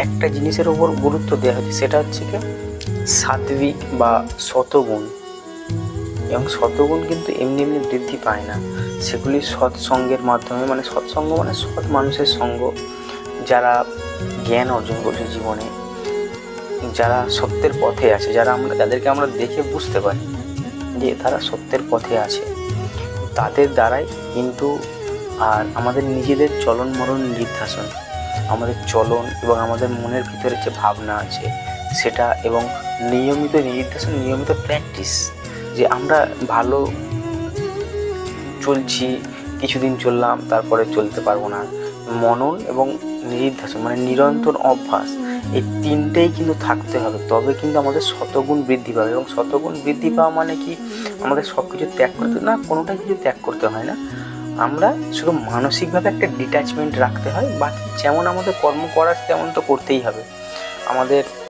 একটা জিনিসের ওপর গুরুত্ব দেওয়া হচ্ছে, সেটা হচ্ছে কি সাত্বিক বা শতগুণ। এবং শতগুণ কিন্তু এমনি এমনি বৃদ্ধি পায় না, সেগুলি সৎসঙ্গের মাধ্যমে, মানে সৎসঙ্গ মানে সৎ মানুষের সঙ্গ, যারা জ্ঞান অর্জন করছে জীবনে, যারা সত্যের পথে আছে, যাদেরকে আমরা দেখে বুঝতে পারি যে তারা সত্যের পথে আছে, তাদের দ্বারাই কিন্তু। আর আমাদের নিজেদের চলন মরণ নির্ধারণ, আমাদের চলন এবং আমাদের মনের ভিতরে যে ভাবনা আছে সেটা, এবং নিয়মিত নির্দেশন, নিয়মিত প্র্যাকটিস, যে আমরা ভালো চলছি, কিছুদিন চললাম তারপরে চলতে পারবো না, মনন এবং নির্দেশন মানে নিরন্তর অভ্যাস, এই তিনটেই কিন্তু থাকতে হবে, তবে কিন্তু আমাদের শতগুণ বৃদ্ধি পাবে। এবং শতগুণ বৃদ্ধি পাওয়া মানে কি আমাদের সব কিছু ত্যাগ করতে না, কোনোটাই কিছু ত্যাগ করতে হয় না, আমরা শুধু মানসিকভাবে একটা ডিট্যাচমেন্ট রাখতে হয়, বাকি যেমন আমাদের কর্ম করার তেমন তো করতেই হবে। আমাদের